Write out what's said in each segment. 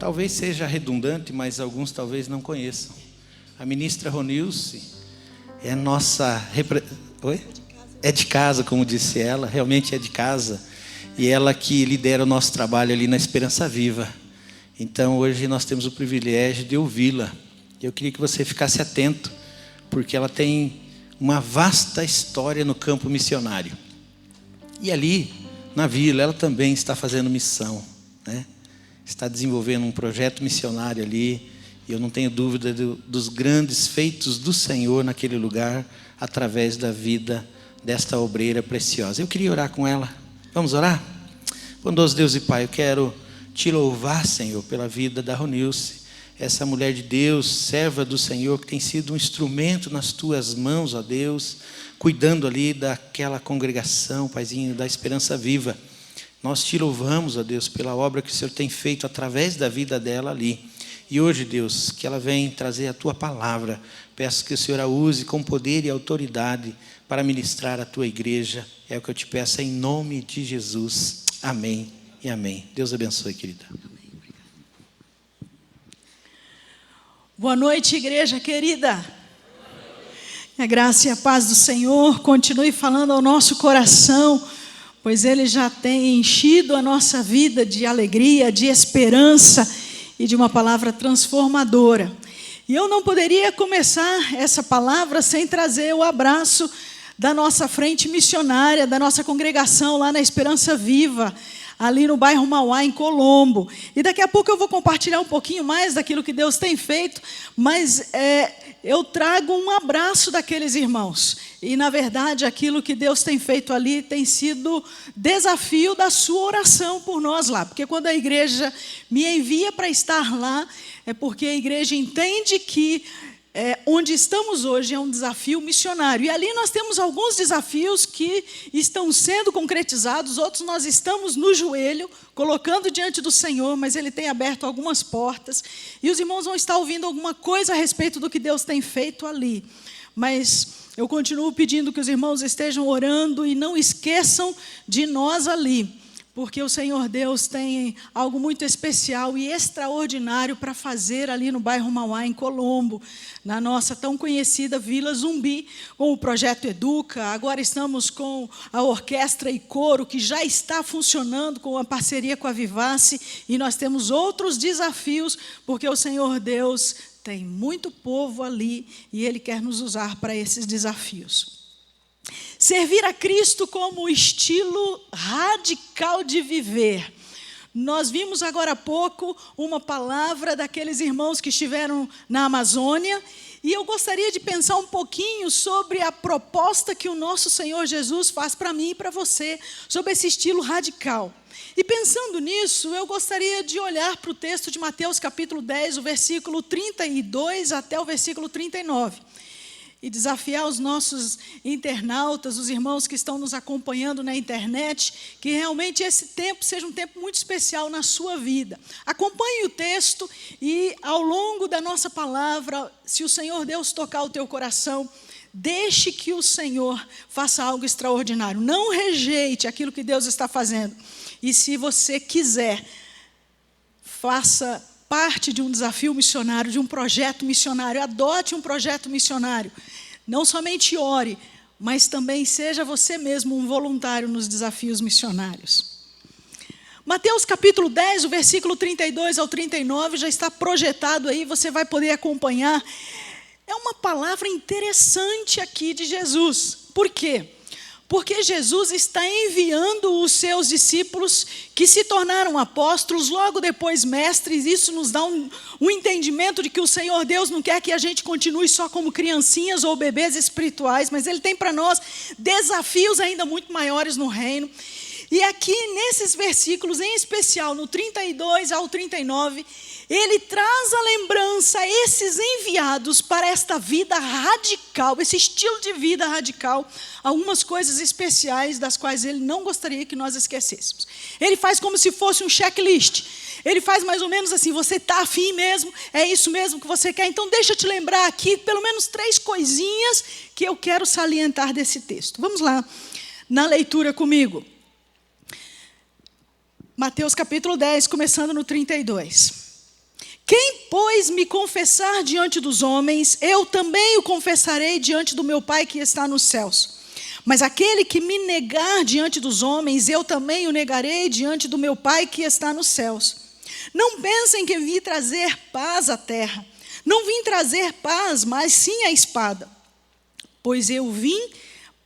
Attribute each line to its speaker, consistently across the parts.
Speaker 1: talvez seja redundante, mas alguns talvez não conheçam. A ministra Ronilce é nossa... Oi? É de casa, como disse ela, realmente é de casa. E ela que lidera o nosso trabalho ali na Esperança Viva. Então, hoje nós temos o privilégio de ouvi-la. Eu queria que você ficasse atento, porque ela tem uma vasta história no campo missionário. E ali, na vila, ela também está fazendo missão, né? Está desenvolvendo um projeto missionário ali. E eu não tenho dúvida dos grandes feitos do Senhor naquele lugar, através da vida desta obreira preciosa. Eu queria orar com ela. Vamos orar? Bondoso Deus e Pai, eu quero te louvar, Senhor, pela vida da Ronilce, essa mulher de Deus, serva do Senhor, que tem sido um instrumento nas tuas mãos, ó Deus, cuidando ali daquela congregação, Paizinho, da Esperança Viva. Nós te louvamos, ó Deus, pela obra que o Senhor tem feito através da vida dela ali. E hoje, Deus, que ela vem trazer a tua palavra. Peço que o Senhor a use com poder e autoridade para ministrar a tua igreja. É o que eu te peço em nome de Jesus. Amém e amém. Deus abençoe, querida.
Speaker 2: Boa noite, igreja querida. A graça e a paz do Senhor continue falando ao nosso coração, pois Ele já tem enchido a nossa vida de alegria, de esperança e de uma palavra transformadora. E eu não poderia começar essa palavra sem trazer o abraço da nossa frente missionária, da nossa congregação lá na Esperança Viva, ali no bairro Mauá, em Colombo. E daqui a pouco eu vou compartilhar um pouquinho mais daquilo que Deus tem feito, mas eu trago um abraço daqueles irmãos. E, na verdade, aquilo que Deus tem feito ali tem sido desafio da sua oração por nós lá. Porque quando a igreja me envia para estar lá, é porque a igreja entende que onde estamos hoje é um desafio missionário. E ali nós temos alguns desafios que estão sendo concretizados, outros nós estamos no joelho, colocando diante do Senhor, mas Ele tem aberto algumas portas. E os irmãos vão estar ouvindo alguma coisa a respeito do que Deus tem feito ali. Mas eu continuo pedindo que os irmãos estejam orando e não esqueçam de nós ali, porque o Senhor Deus tem algo muito especial e extraordinário para fazer ali no bairro Mauá, em Colombo, na nossa tão conhecida Vila Zumbi, com o Projeto Educa. Agora estamos com a orquestra e coro, que já está funcionando com a parceria com a Vivace, e nós temos outros desafios, porque o Senhor Deus tem muito povo ali, e Ele quer nos usar para esses desafios. Servir a Cristo como estilo radical de viver. Nós vimos agora há pouco uma palavra daqueles irmãos que estiveram na Amazônia, e eu gostaria de pensar um pouquinho sobre a proposta que o nosso Senhor Jesus faz para mim e para você, sobre esse estilo radical. E pensando nisso, eu gostaria de olhar para o texto de Mateus capítulo 10, o versículo 32 até o versículo 39. E desafiar os nossos internautas, os irmãos que estão nos acompanhando na internet, que realmente esse tempo seja um tempo muito especial na sua vida. Acompanhe o texto e, ao longo da nossa palavra, se o Senhor Deus tocar o teu coração, deixe que o Senhor faça algo extraordinário. Não rejeite aquilo que Deus está fazendo. E se você quiser, faça parte de um desafio missionário, de um projeto missionário. Adote um projeto missionário. Não somente ore, mas também seja você mesmo um voluntário nos desafios missionários. Mateus capítulo 10, o versículo 32 ao 39, já está projetado aí, você vai poder acompanhar. É uma palavra interessante aqui de Jesus. Por quê? Porque Jesus está enviando os seus discípulos, que se tornaram apóstolos, logo depois mestres. Isso nos dá um entendimento de que o Senhor Deus não quer que a gente continue só como criancinhas ou bebês espirituais, mas Ele tem para nós desafios ainda muito maiores no reino. E aqui nesses versículos, em especial no 32 ao 39, Ele traz a lembrança a esses enviados para esta vida radical, esse estilo de vida radical, algumas coisas especiais das quais Ele não gostaria que nós esquecêssemos. Ele faz como se fosse um checklist. Ele faz mais ou menos assim: você está afim mesmo? É isso mesmo que você quer? Então deixa eu te lembrar aqui pelo menos 3 coisinhas que eu quero salientar desse texto. Vamos lá, na leitura comigo. Mateus capítulo 10, começando no 32. Quem, pois, me confessar diante dos homens, eu também o confessarei diante do meu Pai que está nos céus. Mas aquele que me negar diante dos homens, eu também o negarei diante do meu Pai que está nos céus. Não pensem que vim trazer paz à terra. Não vim trazer paz, mas sim a espada. Pois eu vim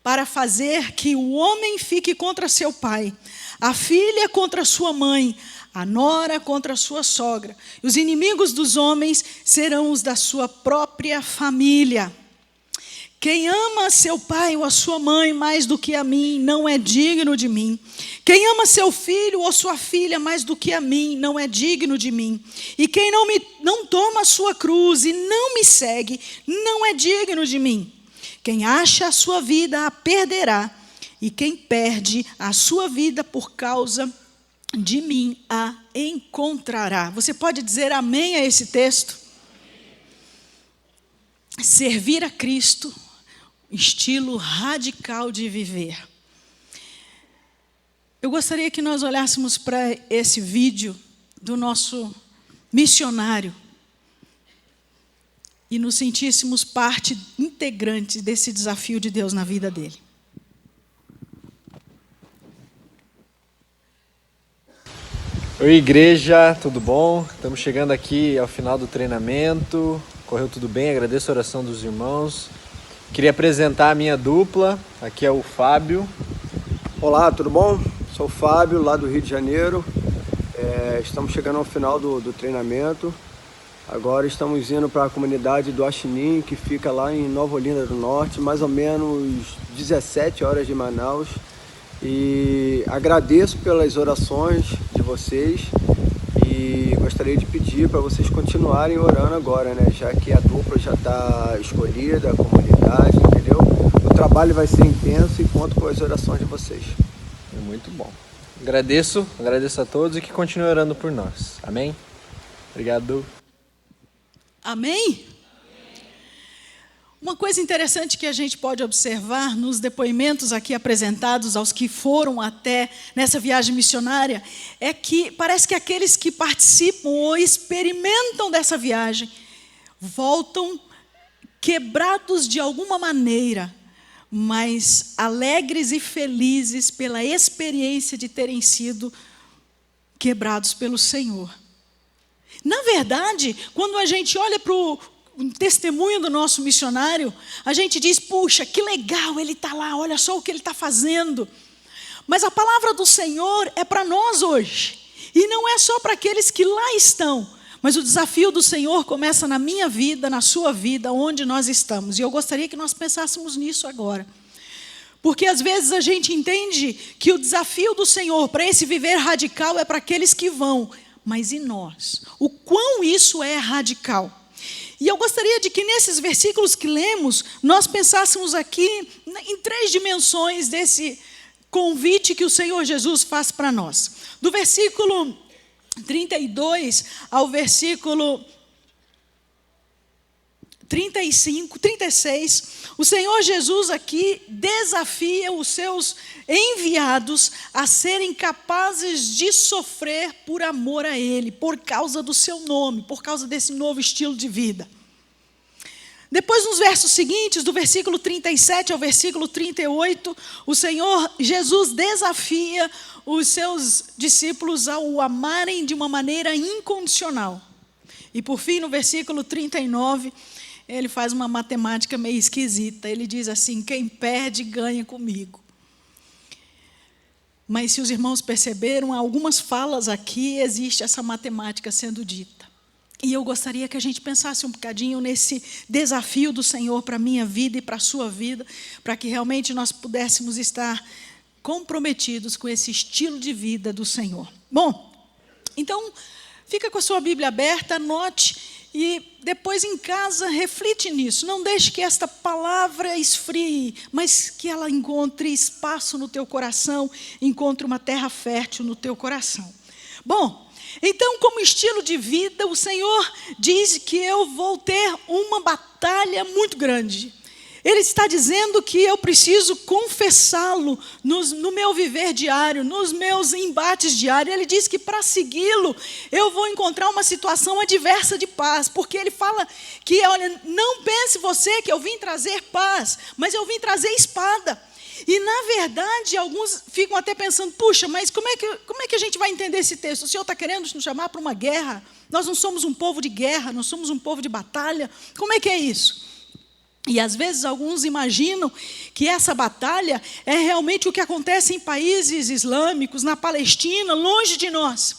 Speaker 2: para fazer que o homem fique contra seu pai, a filha contra sua mãe, a nora contra sua sogra. E os inimigos dos homens serão os da sua própria família. Quem ama seu pai ou a sua mãe mais do que a mim, não é digno de mim. Quem ama seu filho ou sua filha mais do que a mim, não é digno de mim. E quem não toma a sua cruz e não me segue, não é digno de mim. Quem acha a sua vida, a perderá. E quem perde a sua vida por causa de mim, a encontrará. Você pode dizer amém a esse texto? Servir a Cristo, estilo radical de viver. Eu gostaria que nós olhássemos para esse vídeo do nosso missionário e nos sentíssemos parte integrante desse desafio de Deus na vida dele.
Speaker 3: Oi, igreja, tudo bom? Estamos chegando aqui ao final do treinamento. Correu tudo bem, agradeço a oração dos irmãos. Queria apresentar a minha dupla, aqui é o Fábio.
Speaker 4: Olá, tudo bom? Sou o Fábio, lá do Rio de Janeiro. Estamos chegando ao final do treinamento. Agora estamos indo para a comunidade do Axinim, que fica lá em Nova Olinda do Norte, mais ou menos 17 horas de Manaus. E agradeço pelas orações de vocês e gostaria de pedir para vocês continuarem orando agora, né? Já que a dupla já está escolhida, a comunidade, entendeu? O trabalho vai ser intenso e conto com as orações de vocês.
Speaker 3: Muito bom. Agradeço a todos e que continuem orando por nós. Amém? Obrigado.
Speaker 2: Amém? Uma coisa interessante que a gente pode observar nos depoimentos aqui apresentados aos que foram até nessa viagem missionária é que parece que aqueles que participam ou experimentam dessa viagem voltam quebrados de alguma maneira, mas alegres e felizes pela experiência de terem sido quebrados pelo Senhor. Na verdade, quando a gente olha para o testemunho do nosso missionário, a gente diz, puxa, que legal, ele está lá, olha só o que ele está fazendo. Mas a palavra do Senhor é para nós hoje. E não é só para aqueles que lá estão, mas o desafio do Senhor começa na minha vida, na sua vida, onde nós estamos. E eu gostaria que nós pensássemos nisso agora. Porque às vezes a gente entende que o desafio do Senhor para esse viver radical é para aqueles que vão. Mas e nós? O quão isso é radical? E eu gostaria de que nesses versículos que lemos, nós pensássemos aqui em 3 dimensões desse convite que o Senhor Jesus faz para nós. Do versículo 32 ao versículo 36, o Senhor Jesus aqui desafia os seus enviados a serem capazes de sofrer por amor a Ele, por causa do seu nome, por causa desse novo estilo de vida. Depois, nos versos seguintes, do versículo 37 ao versículo 38, o Senhor Jesus desafia os seus discípulos a o amarem de uma maneira incondicional. E por fim, no versículo 39, ele faz uma matemática meio esquisita. Ele diz assim, quem perde, ganha comigo. Mas se os irmãos perceberam, algumas falas aqui existe essa matemática sendo dita. E eu gostaria que a gente pensasse um bocadinho nesse desafio do Senhor para a minha vida e para a sua vida, para que realmente nós pudéssemos estar comprometidos com esse estilo de vida do Senhor. Bom, então, fica com a sua Bíblia aberta, anote e depois em casa reflite nisso. Não deixe que esta palavra esfrie, mas que ela encontre espaço no teu coração, encontre uma terra fértil no teu coração. Bom, então, como estilo de vida, o Senhor diz que eu vou ter uma batalha muito grande. Ele está dizendo que eu preciso confessá-lo no meu viver diário, nos meus embates diários. Ele diz que para segui-lo, eu vou encontrar uma situação adversa de paz, porque ele fala que, olha, não pense você que eu vim trazer paz, mas eu vim trazer espada. E, na verdade, alguns ficam até pensando, puxa, mas como é que a gente vai entender esse texto? O Senhor está querendo nos chamar para uma guerra? Nós não somos um povo de guerra, nós somos um povo de batalha. Como é que é isso? E, às vezes, alguns imaginam que essa batalha é realmente o que acontece em países islâmicos, na Palestina, longe de nós.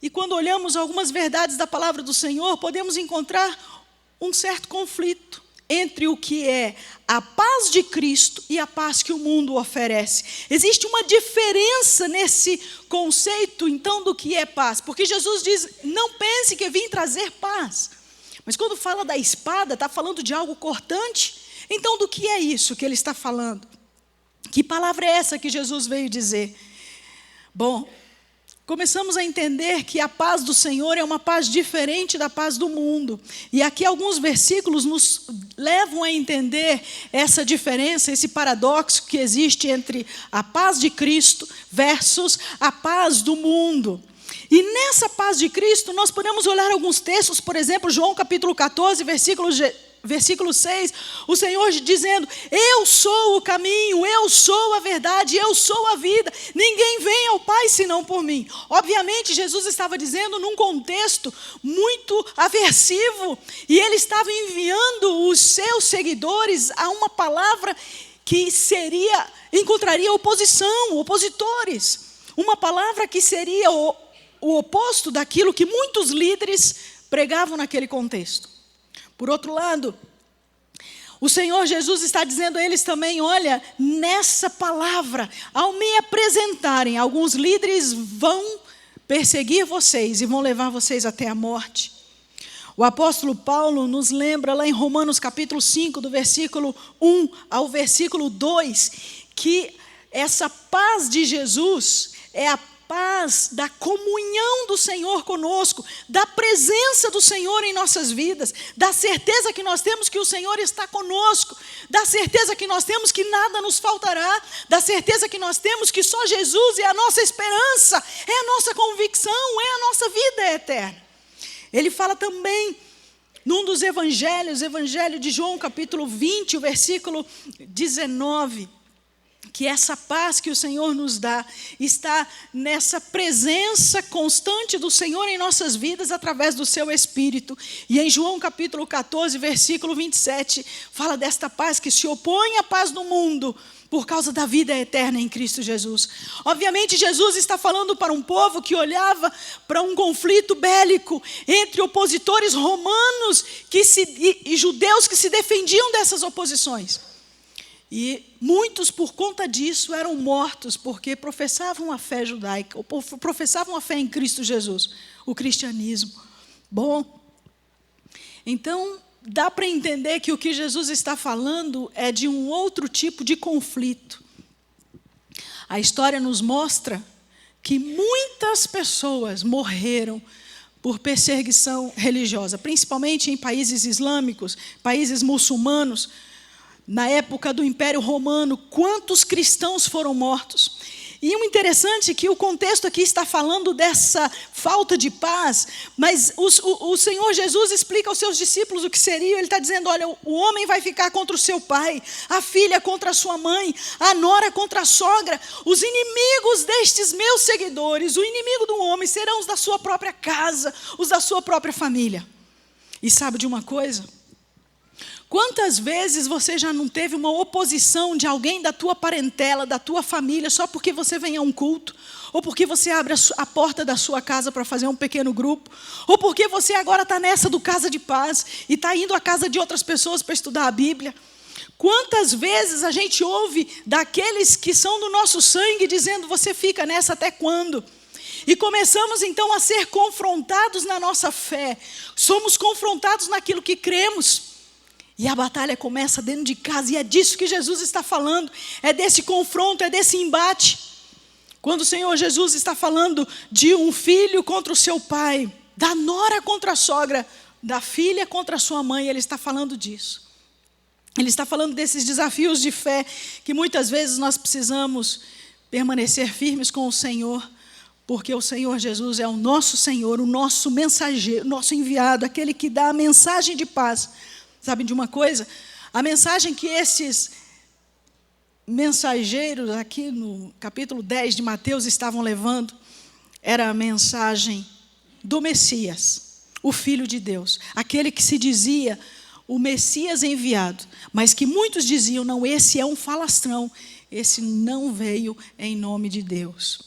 Speaker 2: E, quando olhamos algumas verdades da palavra do Senhor, podemos encontrar um certo conflito entre o que é a paz de Cristo e a paz que o mundo oferece. Existe uma diferença nesse conceito, então, do que é paz. Porque Jesus diz, não pense que vim trazer paz. Mas quando fala da espada, está falando de algo cortante. Então, do que é isso que ele está falando? Que palavra é essa que Jesus veio dizer? Bom, começamos a entender que a paz do Senhor é uma paz diferente da paz do mundo. E aqui alguns versículos nos levam a entender essa diferença, esse paradoxo que existe entre a paz de Cristo versus a paz do mundo. E nessa paz de Cristo nós podemos olhar alguns textos, por exemplo, João capítulo 14, versículo 6, o Senhor dizendo, eu sou o caminho, eu sou a verdade, eu sou a vida, ninguém vem ao Pai senão por mim. Obviamente Jesus estava dizendo num contexto muito aversivo, e ele estava enviando os seus seguidores a uma palavra que encontraria oposição, opositores, uma palavra que seria o oposto daquilo que muitos líderes pregavam naquele contexto. Por outro lado, o Senhor Jesus está dizendo a eles também, olha, nessa palavra, ao me apresentarem, alguns líderes vão perseguir vocês e vão levar vocês até a morte. O apóstolo Paulo nos lembra lá em Romanos capítulo 5, do versículo 1 ao versículo 2, que essa paz de Jesus é a paz da comunhão do Senhor conosco, da presença do Senhor em nossas vidas, da certeza que nós temos que o Senhor está conosco, da certeza que nós temos que nada nos faltará, da certeza que nós temos que só Jesus é a nossa esperança, é a nossa convicção, é a nossa vida eterna. Ele fala também num dos evangelhos, evangelho de João capítulo 20, o versículo 19, que essa paz que o Senhor nos dá está nessa presença constante do Senhor em nossas vidas através do seu Espírito. E em João capítulo 14, versículo 27, fala desta paz que se opõe à paz do mundo por causa da vida eterna em Cristo Jesus. Obviamente Jesus está falando para um povo que olhava para um conflito bélico entre opositores romanos e judeus que se defendiam dessas oposições. E muitos, por conta disso, eram mortos, porque professavam a fé judaica, ou professavam a fé em Cristo Jesus, o cristianismo. Bom, então, dá para entender que o que Jesus está falando é de um outro tipo de conflito. A história nos mostra que muitas pessoas morreram por perseguição religiosa, principalmente em países islâmicos, países muçulmanos. Na época do Império Romano, quantos cristãos foram mortos? E o interessante é que o contexto aqui está falando dessa falta de paz, mas o Senhor Jesus explica aos seus discípulos o que seria. Ele está dizendo, olha, o homem vai ficar contra o seu pai, a filha contra a sua mãe, a nora contra a sogra. Os inimigos destes meus seguidores, o inimigo do homem, serão os da sua própria casa, os da sua própria família. E sabe de uma coisa? Quantas vezes você já não teve uma oposição de alguém da tua parentela, da tua família, só porque você vem a um culto? Ou porque você abre a porta da sua casa para fazer um pequeno grupo? Ou porque você agora está nessa do Casa de Paz e está indo à casa de outras pessoas para estudar a Bíblia? Quantas vezes a gente ouve daqueles que são do nosso sangue dizendo, você fica nessa até quando? E começamos então a ser confrontados na nossa fé. Somos confrontados naquilo que cremos. E a batalha começa dentro de casa, e é disso que Jesus está falando, é desse confronto, é desse embate. Quando o Senhor Jesus está falando de um filho contra o seu pai, da nora contra a sogra, da filha contra a sua mãe, Ele está falando disso. Ele está falando desses desafios de fé que muitas vezes nós precisamos permanecer firmes com o Senhor, porque o Senhor Jesus é o nosso Senhor, o nosso mensageiro, o nosso enviado, aquele que dá a mensagem de paz. Sabem de uma coisa? A mensagem que esses mensageiros, aqui no capítulo 10 de Mateus, estavam levando, era a mensagem do Messias, o Filho de Deus, aquele que se dizia o Messias enviado, mas que muitos diziam, não, esse é um falastrão, esse não veio em nome de Deus.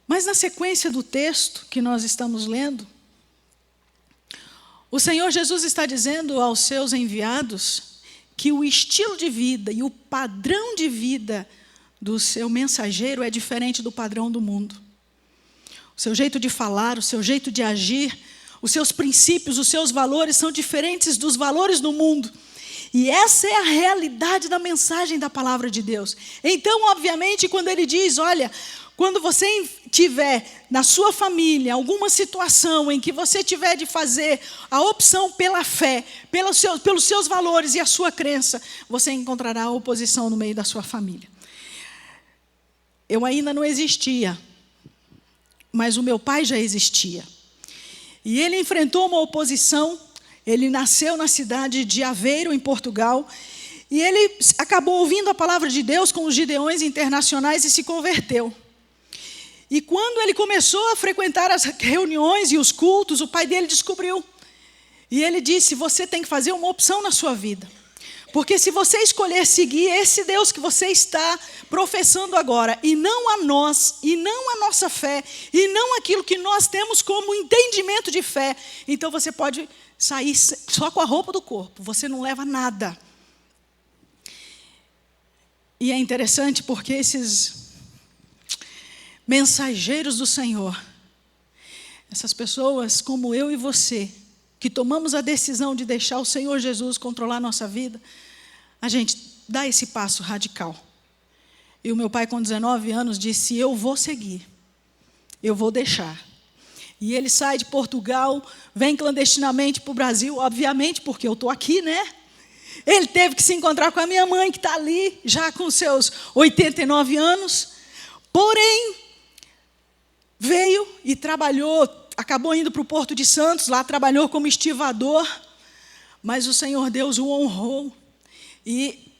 Speaker 2: Mas na sequência do texto que nós estamos lendo, o Senhor Jesus está dizendo aos seus enviados que o estilo de vida e o padrão de vida do seu mensageiro é diferente do padrão do mundo. O seu jeito de falar, o seu jeito de agir, os seus princípios, os seus valores são diferentes dos valores do mundo. E essa é a realidade da mensagem da palavra de Deus. Então, obviamente, quando ele diz, olha, quando você tiver na sua família alguma situação em que você tiver de fazer a opção pela fé, pelos seus valores e a sua crença, você encontrará oposição no meio da sua família. Eu ainda não existia, mas o meu pai já existia. E ele enfrentou uma oposição. Ele nasceu na cidade de Aveiro, em Portugal, e ele acabou ouvindo a palavra de Deus com os Gideões internacionais e se converteu. E quando ele começou a frequentar as reuniões e os cultos, o pai dele descobriu. E ele disse, você tem que fazer uma opção na sua vida. Porque se você escolher seguir esse Deus que você está professando agora, e não a nós, e não a nossa fé, e não aquilo que nós temos como entendimento de fé, então você pode sair só com a roupa do corpo, você não leva nada. E é interessante porque esses mensageiros do Senhor, essas pessoas como eu e você, que tomamos a decisão de deixar o Senhor Jesus controlar a nossa vida, a gente dá esse passo radical. E o meu pai, com 19 anos, disse, eu vou seguir, eu vou deixar. E ele sai de Portugal, vem clandestinamente para o Brasil, obviamente, porque eu estou aqui, né? Ele teve que se encontrar com a minha mãe, que está ali, já com seus 89 anos. Porém, veio e trabalhou, acabou indo para o Porto de Santos, lá trabalhou como estivador, mas o Senhor Deus o honrou. E,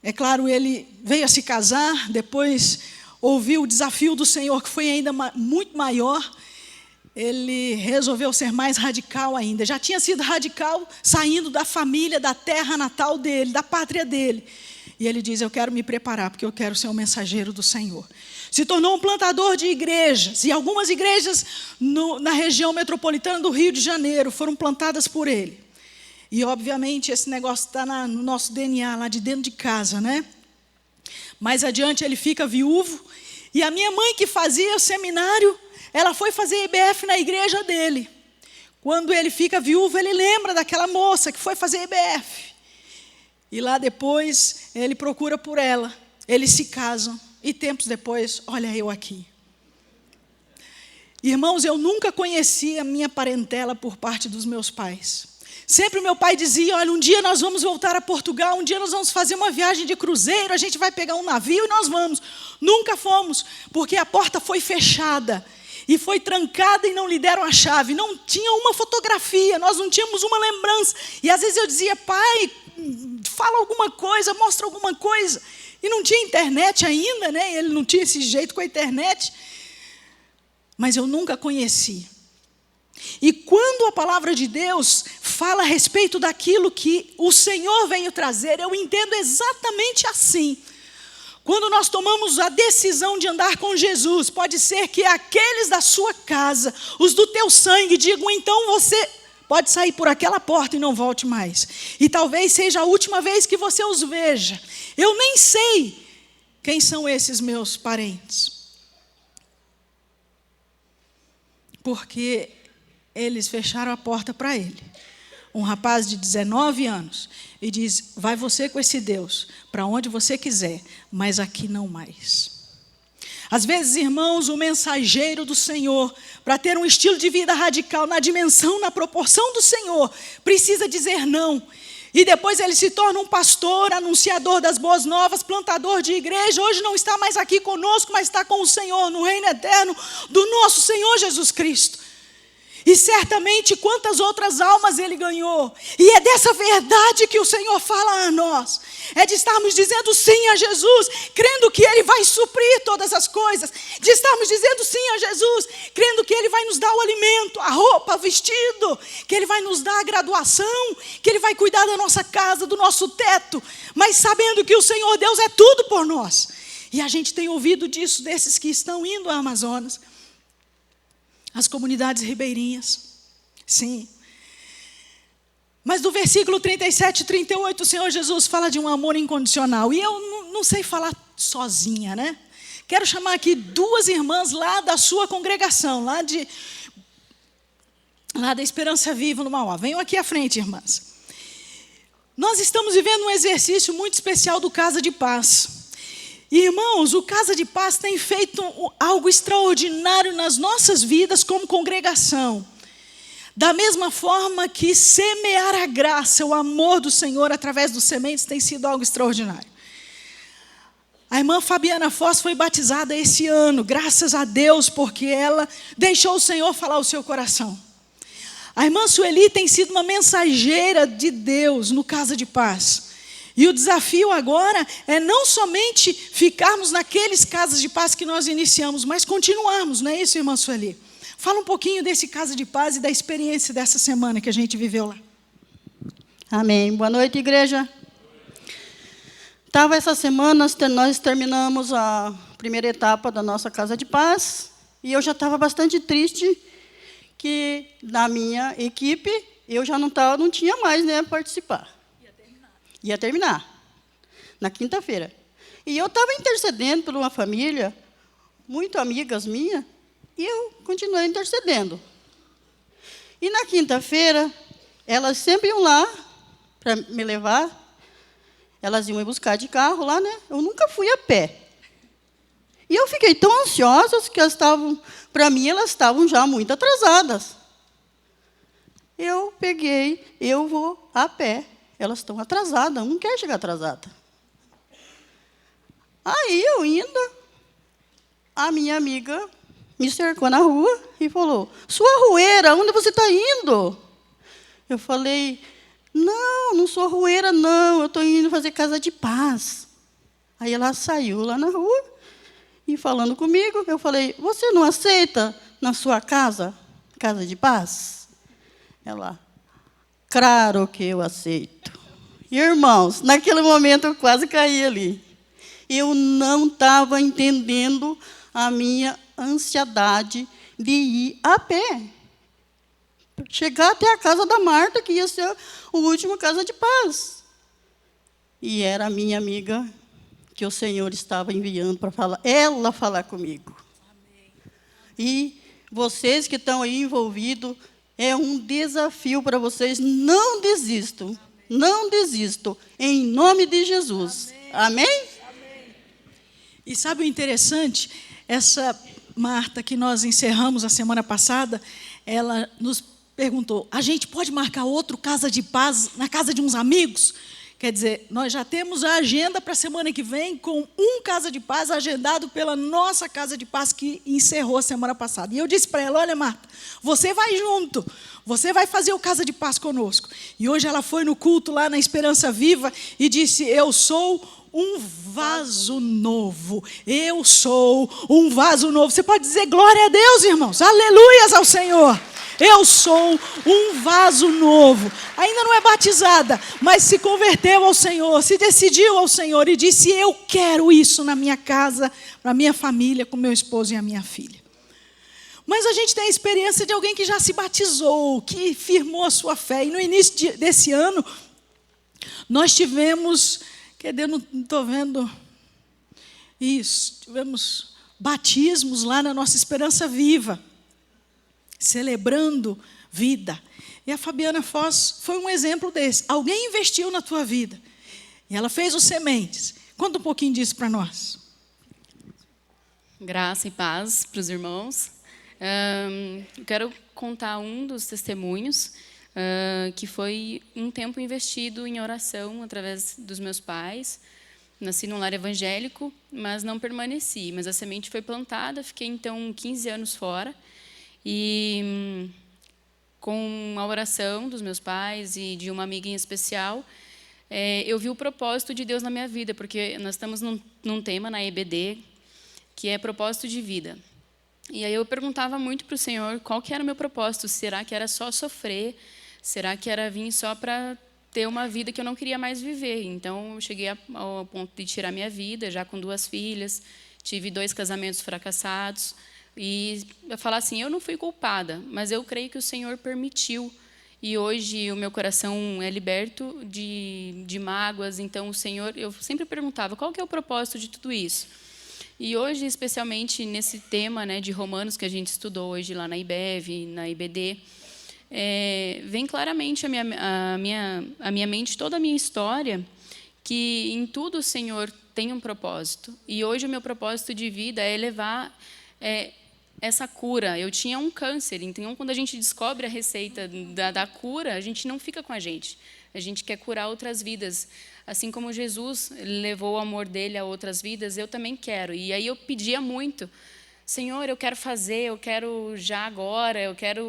Speaker 2: é claro, ele veio a se casar, depois ouviu o desafio do Senhor, que foi ainda muito maior. Ele resolveu ser mais radical ainda. Já tinha sido radical saindo da família, da terra natal dele, da pátria dele. E ele diz, eu quero me preparar, porque eu quero ser um mensageiro do Senhor. Se tornou um plantador de igrejas. E algumas igrejas na região metropolitana do Rio de Janeiro foram plantadas por ele. E, obviamente, esse negócio está no nosso DNA, lá de dentro de casa, né? Mais adiante, ele fica viúvo. E a minha mãe, que fazia o seminário, ela foi fazer IBF na igreja dele. Quando ele fica viúvo, ele lembra daquela moça que foi fazer IBF. E lá depois, ele procura por ela. Eles se casam. E tempos depois, olha eu aqui. Irmãos, eu nunca conheci a minha parentela por parte dos meus pais. Sempre o meu pai dizia, olha, um dia nós vamos voltar a Portugal, um dia nós vamos fazer uma viagem de cruzeiro, a gente vai pegar um navio e nós vamos. Nunca fomos, porque a porta foi fechada. E foi trancada e não lhe deram a chave. Não tinha uma fotografia, nós não tínhamos uma lembrança. E às vezes eu dizia, pai, fala alguma coisa, mostra alguma coisa. E não tinha internet ainda, né? Ele não tinha esse jeito com a internet. Mas eu nunca conheci. E quando a palavra de Deus fala a respeito daquilo que o Senhor veio trazer, eu entendo exatamente assim. Quando nós tomamos a decisão de andar com Jesus, pode ser que aqueles da sua casa, os do teu sangue, digam, então você pode sair por aquela porta e não volte mais. E talvez seja a última vez que você os veja. Eu nem sei quem são esses meus parentes. Porque eles fecharam a porta para ele. Um rapaz de 19 anos. E diz, vai você com esse Deus, para onde você quiser, mas aqui não mais. Às vezes, irmãos, o mensageiro do Senhor, para ter um estilo de vida radical na dimensão, na proporção do Senhor, precisa dizer não. E depois ele se torna um pastor, anunciador das boas novas, plantador de igreja. Hoje não está mais aqui conosco, mas está com o Senhor no reino eterno do nosso Senhor Jesus Cristo. E certamente quantas outras almas ele ganhou. E é dessa verdade que o Senhor fala a nós. É de estarmos dizendo sim a Jesus, crendo que Ele vai suprir todas as coisas. De estarmos dizendo sim a Jesus, crendo que Ele vai nos dar o alimento, a roupa, o vestido. Que Ele vai nos dar a graduação. Que Ele vai cuidar da nossa casa, do nosso teto. Mas sabendo que o Senhor Deus é tudo por nós. E a gente tem ouvido disso desses que estão indo ao Amazonas. As comunidades ribeirinhas, sim. Mas do versículo 37 e 38, o Senhor Jesus fala de um amor incondicional. E eu não sei falar sozinha, né? Quero chamar aqui duas irmãs lá da sua congregação, lá da Esperança Viva, no Mauá. Venham aqui à frente, irmãs. Nós estamos vivendo um exercício muito especial do Casa de Paz. Irmãos, o Casa de Paz tem feito algo extraordinário nas nossas vidas como congregação. Da mesma forma que semear a graça, o amor do Senhor através dos sementes tem sido algo extraordinário. A irmã Fabiana Foz foi batizada esse ano, graças a Deus, porque ela deixou o Senhor falar o seu coração. A irmã Sueli tem sido uma mensageira de Deus no Casa de Paz. E o desafio agora é não somente ficarmos naqueles casas de paz que nós iniciamos, mas continuarmos, não é isso, irmã Sueli? Fala um pouquinho desse Casa de Paz e da experiência dessa semana que a gente viveu lá.
Speaker 5: Amém. Boa noite, igreja. Essa semana, nós terminamos a primeira etapa da nossa Casa de Paz, e eu já estava bastante triste que, na minha equipe, eu já não tinha mais, né, participar. Ia terminar, na quinta-feira. E eu estava intercedendo por uma família, muito amigas minhas, e eu continuei intercedendo. E na quinta-feira, elas sempre iam lá para me levar. Elas iam me buscar de carro lá, né? Eu nunca fui a pé. E eu fiquei tão ansiosa que elas estavam, para mim, elas estavam já muito atrasadas. Eu vou a pé. Elas estão atrasadas, não quer chegar atrasada. Aí, eu indo, a minha amiga me cercou na rua e falou, sua arrueira, onde você está indo? Eu falei, não sou arrueira, não, eu estou indo fazer Casa de Paz. Aí ela saiu lá na rua e falando comigo, eu falei, você não aceita na sua casa de paz? Ela, claro que eu aceito. Irmãos, naquele momento eu quase caí ali. Eu não estava entendendo a minha ansiedade de ir a pé. Chegar até a casa da Marta, que ia ser o último Casa de Paz. E era a minha amiga que o Senhor estava enviando para falar comigo. Amém. E vocês que estão aí envolvidos, é um desafio para vocês, não desistam. Amém. Não desistam, em nome de Jesus. Amém? Amém?
Speaker 2: Amém. E sabe o interessante? Essa Marta que nós encerramos a semana passada, ela nos perguntou, a gente pode marcar outro Casa de Paz na casa de uns amigos? Quer dizer, nós já temos a agenda para a semana que vem com um Casa de Paz agendado pela nossa Casa de Paz que encerrou a semana passada. E eu disse para ela, olha, Marta, você vai junto, você vai fazer o Casa de Paz conosco. E hoje ela foi no culto lá na Esperança Viva e disse, eu sou um vaso novo. Eu sou um vaso novo. Você pode dizer glória a Deus, irmãos. Aleluias ao Senhor. Eu sou um vaso novo. Ainda não é batizada, mas se converteu ao Senhor, se decidiu ao Senhor e disse, eu quero isso na minha casa, na minha família, com meu esposo e a minha filha. Mas a gente tem a experiência de alguém que já se batizou, que firmou a sua fé. E no início desse ano, nós tivemos, não estou vendo isso, tivemos batismos lá na nossa Esperança Viva, celebrando vida. E a Fabiana Foz foi um exemplo desse. Alguém investiu na tua vida. E ela fez os sementes. Conta um pouquinho disso para nós.
Speaker 6: Graça e paz para os irmãos. Eu quero contar um dos testemunhos, que foi um tempo investido em oração através dos meus pais. Nasci num lar evangélico, mas não permaneci. Mas a semente foi plantada, fiquei, então, 15 anos fora. E, com a oração dos meus pais e de uma amiga em especial, eu vi o propósito de Deus na minha vida, porque nós estamos num tema na EBD, que é propósito de vida. E aí eu perguntava muito para o Senhor qual que era o meu propósito. Será que era só sofrer? Será que era vir só para ter uma vida que eu não queria mais viver? Então, eu cheguei ao ponto de tirar minha vida, já com 2 filhas, tive 2 casamentos fracassados, e eu falar assim, eu não fui culpada, mas eu creio que o Senhor permitiu. E hoje o meu coração é liberto de mágoas. Então, o Senhor, eu sempre perguntava, qual que é o propósito de tudo isso? E hoje, especialmente nesse tema, né, de Romanos que a gente estudou hoje lá na IBEV, na IBD, vem claramente a minha mente, toda a minha história, que em tudo o Senhor tem um propósito. E hoje o meu propósito de vida é levar essa cura. Eu tinha um câncer, então quando a gente descobre a receita da cura, a gente não fica com a gente quer curar outras vidas. Assim como Jesus levou o amor dele a outras vidas, eu também quero. E aí eu pedia muito, Senhor, eu quero fazer, eu quero já agora,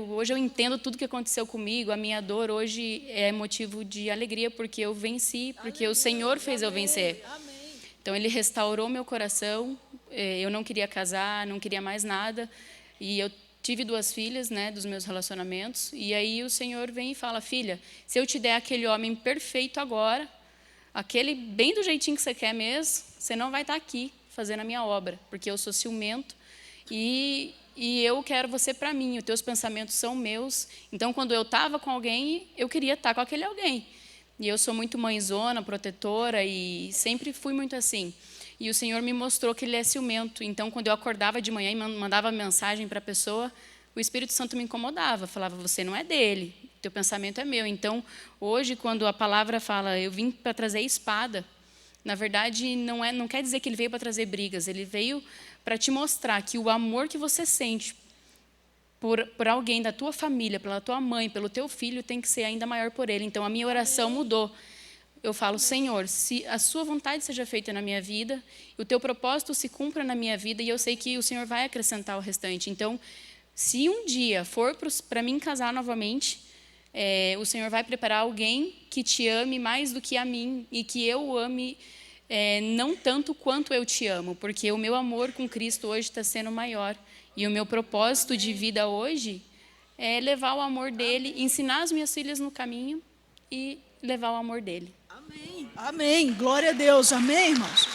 Speaker 6: hoje eu entendo tudo que aconteceu comigo, a minha dor hoje é motivo de alegria, porque eu venci, porque o Senhor fez eu vencer. Então, Ele restaurou meu coração, eu não queria casar, não queria mais nada, e eu tive 2 filhas, né, dos meus relacionamentos, e aí o Senhor vem e fala, filha, se eu te der aquele homem perfeito agora, aquele bem do jeitinho que você quer mesmo, você não vai estar aqui fazendo a minha obra, porque eu sou ciumento, e eu quero você para mim, os teus pensamentos são meus. Então, quando eu estava com alguém, eu queria estar com aquele alguém. E eu sou muito mãezona, protetora, e sempre fui muito assim. E o Senhor me mostrou que Ele é ciumento. Então, quando eu acordava de manhã e mandava mensagem para a pessoa, o Espírito Santo me incomodava. Falava, você não é dele, teu pensamento é meu. Então, hoje, quando a palavra fala, eu vim para trazer espada, na verdade, não quer dizer que Ele veio para trazer brigas. Ele veio para te mostrar que o amor que você sente por alguém da tua família, pela tua mãe, pelo teu filho, tem que ser ainda maior por ele. Então, a minha oração mudou. Eu falo, Senhor, se a sua vontade seja feita na minha vida, o teu propósito se cumpra na minha vida, e eu sei que o Senhor vai acrescentar o restante. Então, se um dia for para mim casar novamente, o Senhor vai preparar alguém que te ame mais do que a mim, e que eu ame não tanto quanto eu te amo, porque o meu amor com Cristo hoje está sendo maior. E o meu propósito de vida hoje é levar o amor dele, ensinar as minhas filhas no caminho e levar o amor dele.
Speaker 2: Amém. Amém. Glória a Deus. Amém, irmãos?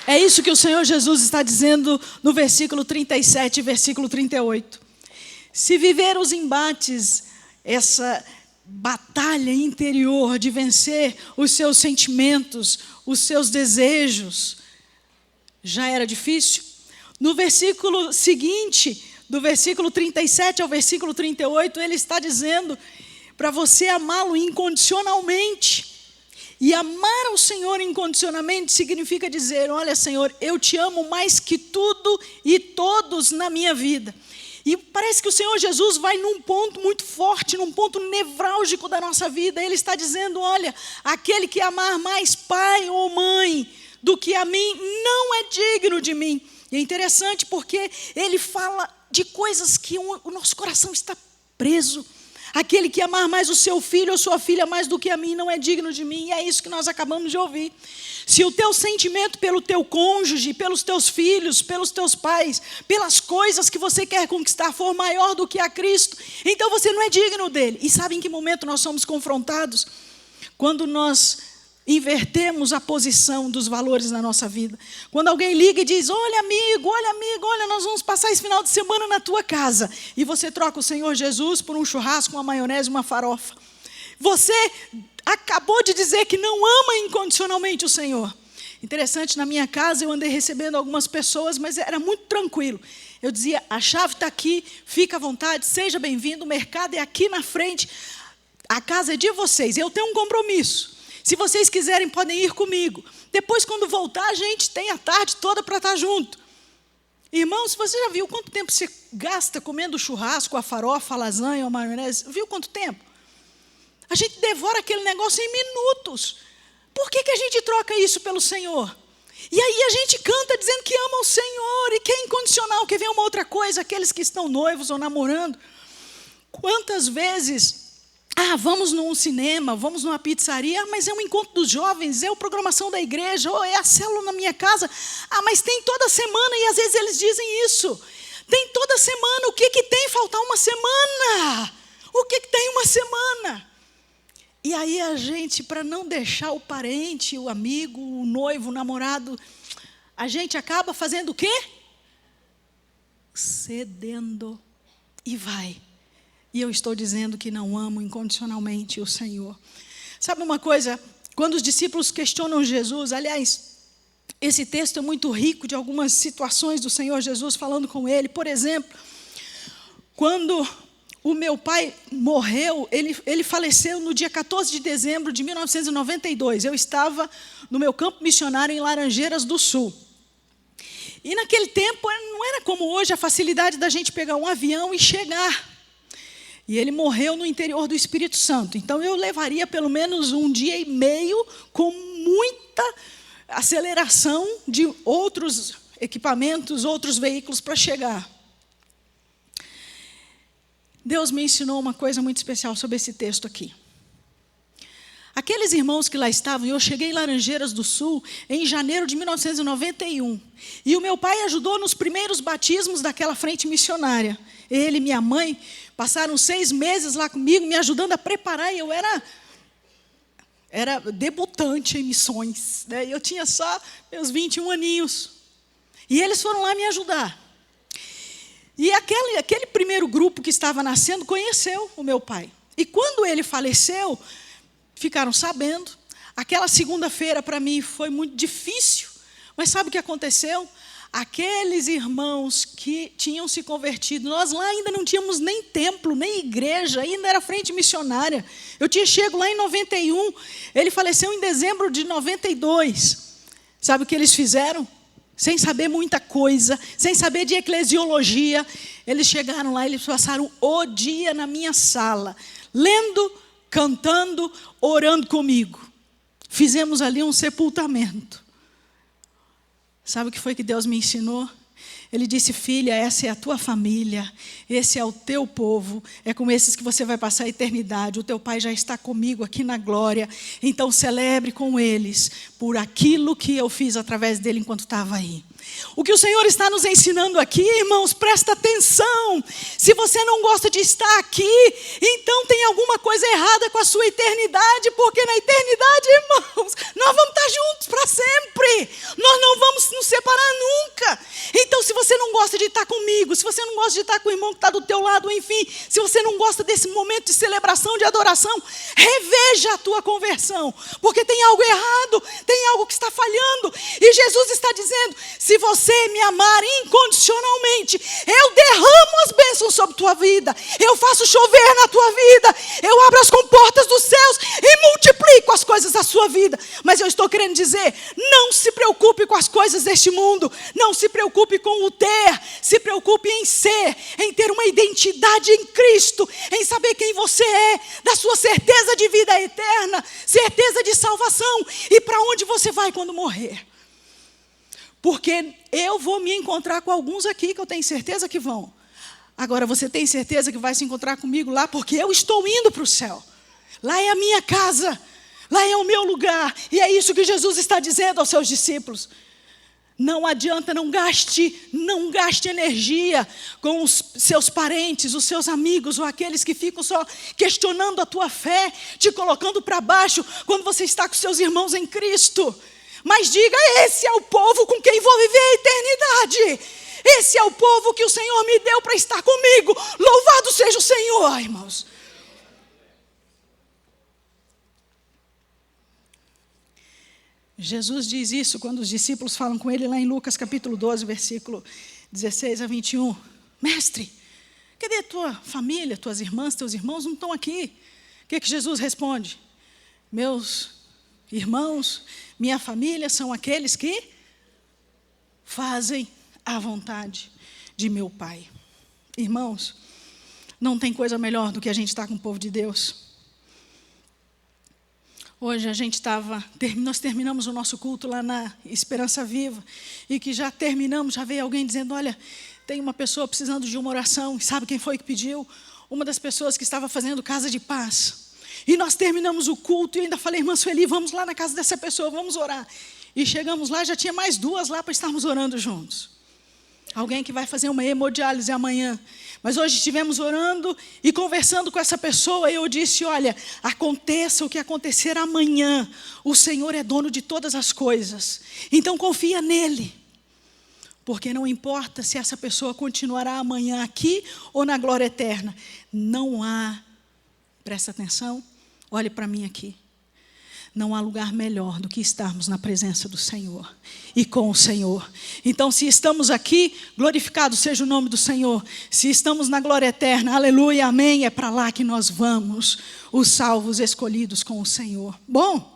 Speaker 2: É isso que o Senhor Jesus está dizendo no versículo 37 e versículo 38. Se viver os embates, essa batalha interior de vencer os seus sentimentos, os seus desejos, já era difícil. No versículo seguinte, do versículo 37 ao versículo 38, ele está dizendo para você amá-lo incondicionalmente. E amar ao Senhor incondicionalmente significa dizer, olha, Senhor, eu te amo mais que tudo e todos na minha vida. E parece que o Senhor Jesus vai num ponto muito forte, num ponto nevrálgico da nossa vida. Ele está dizendo, olha, aquele que amar mais pai ou mãe do que a mim, não é digno de mim. E é interessante porque ele fala de coisas que o nosso coração está preso. Aquele que amar mais o seu filho ou sua filha mais do que a mim não é digno de mim. E é isso que nós acabamos de ouvir. Se o teu sentimento pelo teu cônjuge, pelos teus filhos, pelos teus pais, pelas coisas que você quer conquistar for maior do que a Cristo, então você não é digno dele. E sabe em que momento nós somos confrontados? Quando nós invertemos a posição dos valores na nossa vida. Quando alguém liga e diz, olha amigo, nós vamos passar esse final de semana na tua casa. E você troca o Senhor Jesus por um churrasco, uma maionese, uma farofa. Você acabou de dizer que não ama incondicionalmente o Senhor. Interessante, na minha casa eu andei recebendo algumas pessoas, mas era muito tranquilo. Eu dizia, a chave está aqui, fica à vontade, seja bem-vindo, o mercado é aqui na frente, a casa é de vocês, eu tenho um compromisso. Se vocês quiserem, podem ir comigo. Depois, quando voltar, a gente tem a tarde toda para estar junto. Irmãos, você já viu quanto tempo você gasta comendo churrasco, a farofa, a lasanha, a maionese? Viu quanto tempo? A gente devora aquele negócio em minutos. Por que a gente troca isso pelo Senhor? E aí a gente canta dizendo que ama o Senhor e que é incondicional, que vem uma outra coisa, aqueles que estão noivos ou namorando. Quantas vezes, vamos num cinema, vamos numa pizzaria, mas é um encontro dos jovens, é a programação da igreja, ou é a célula na minha casa. Mas tem toda semana, e às vezes eles dizem isso. Tem toda semana, o que tem faltar uma semana? O que tem uma semana? E aí a gente, para não deixar o parente, o amigo, o noivo, o namorado, a gente acaba fazendo o quê? Cedendo e vai. E eu estou dizendo que não amo incondicionalmente o Senhor. Sabe uma coisa? Quando os discípulos questionam Jesus, aliás, esse texto é muito rico de algumas situações do Senhor Jesus falando com ele. Por exemplo, quando o meu pai morreu, ele faleceu no dia 14 de dezembro de 1992. Eu estava no meu campo missionário em Laranjeiras do Sul. E naquele tempo não era como hoje a facilidade da gente pegar um avião e chegar. E ele morreu no interior do Espírito Santo. Então eu levaria pelo menos 1 dia e meio com muita aceleração de outros equipamentos, outros veículos para chegar. Deus me ensinou uma coisa muito especial sobre esse texto aqui. Aqueles irmãos que lá estavam, eu cheguei em Laranjeiras do Sul em janeiro de 1991. E o meu pai ajudou nos primeiros batismos daquela frente missionária. Ele e minha mãe passaram 6 meses lá comigo, me ajudando a preparar. E eu era debutante em missões, né? Eu tinha só meus 21 aninhos. E eles foram lá me ajudar. E aquele primeiro grupo que estava nascendo conheceu o meu pai. E quando ele faleceu, ficaram sabendo. Aquela segunda-feira para mim foi muito difícil. Mas sabe o que aconteceu? Aqueles irmãos que tinham se convertido, nós lá ainda não tínhamos nem templo, nem igreja, ainda era frente missionária. Eu tinha chego lá em 91, ele faleceu em dezembro de 92. Sabe o que eles fizeram? Sem saber muita coisa, sem saber de eclesiologia, eles chegaram lá e eles passaram o dia na minha sala, lendo, cantando, orando comigo. Fizemos ali um sepultamento. Sabe o que foi que Deus me ensinou? Ele disse: filha, essa é a tua família, esse é o teu povo, é com esses que você vai passar a eternidade. O teu pai já está comigo aqui na glória, então celebre com eles por aquilo que eu fiz através dele enquanto estava aí. O que o Senhor está nos ensinando aqui, irmãos, presta atenção. Se você não gosta de estar aqui, então tem alguma coisa errada com a sua eternidade, porque na eternidade, irmãos, nós vamos estar juntos para sempre. Nós não vamos nos separar nunca. Então, se você não gosta de estar comigo, se você não gosta de estar com o irmão que está do teu lado, enfim, se você não gosta desse momento de celebração, de adoração, reveja a tua conversão, porque tem algo errado, tem algo que está falhando. E Jesus está dizendo: se você me amar incondicionalmente, eu derramo as bênçãos sobre tua vida, eu faço chover na tua vida, eu abro as comportas dos céus e multiplico as coisas da sua vida. Mas eu estou querendo dizer, não se preocupe com as coisas deste mundo, não se preocupe com o ter, se preocupe em ser, em ter uma identidade em Cristo, em saber quem você é, da sua certeza de vida eterna, certeza de salvação e para onde você vai quando morrer. Porque eu vou me encontrar com alguns aqui que eu tenho certeza que vão. Agora, você tem certeza que vai se encontrar comigo lá? Porque eu estou indo para o céu. Lá é a minha casa. Lá é o meu lugar. E é isso que Jesus está dizendo aos seus discípulos. Não adianta, não gaste energia com os seus parentes, os seus amigos, ou aqueles que ficam só questionando a tua fé, te colocando para baixo, quando você está com seus irmãos em Cristo. Mas diga: esse é o povo com quem vou viver a eternidade. Esse é o povo que o Senhor me deu para estar comigo. Louvado seja o Senhor, irmãos. Jesus diz isso quando os discípulos falam com ele lá em Lucas capítulo 12, versículo 16 a 21. Mestre, cadê a tua família, tuas irmãs, teus irmãos não estão aqui? O que Jesus responde? Meus irmãos, minha família são aqueles que fazem a vontade de meu Pai. Irmãos, não tem coisa melhor do que a gente estar com o povo de Deus. Hoje nós terminamos o nosso culto lá na Esperança Viva, e que já terminamos, já veio alguém dizendo, olha, tem uma pessoa precisando de uma oração, e sabe quem foi que pediu? Uma das pessoas que estava fazendo casa de paz. E nós terminamos o culto, e ainda falei, irmã Sueli, vamos lá na casa dessa pessoa, vamos orar. E chegamos lá, já tinha mais 2 lá para estarmos orando juntos. Alguém que vai fazer uma hemodiálise amanhã. Mas hoje estivemos orando e conversando com essa pessoa, e eu disse, olha, aconteça o que acontecer amanhã, o Senhor é dono de todas as coisas. Então confia nele. Porque não importa se essa pessoa continuará amanhã aqui ou na glória eterna. Não há, presta atenção, olhe para mim aqui. Não há lugar melhor do que estarmos na presença do Senhor e com o Senhor. Então, se estamos aqui, glorificado seja o nome do Senhor. Se estamos na glória eterna, aleluia, amém, é para lá que nós vamos, os salvos escolhidos com o Senhor. Bom,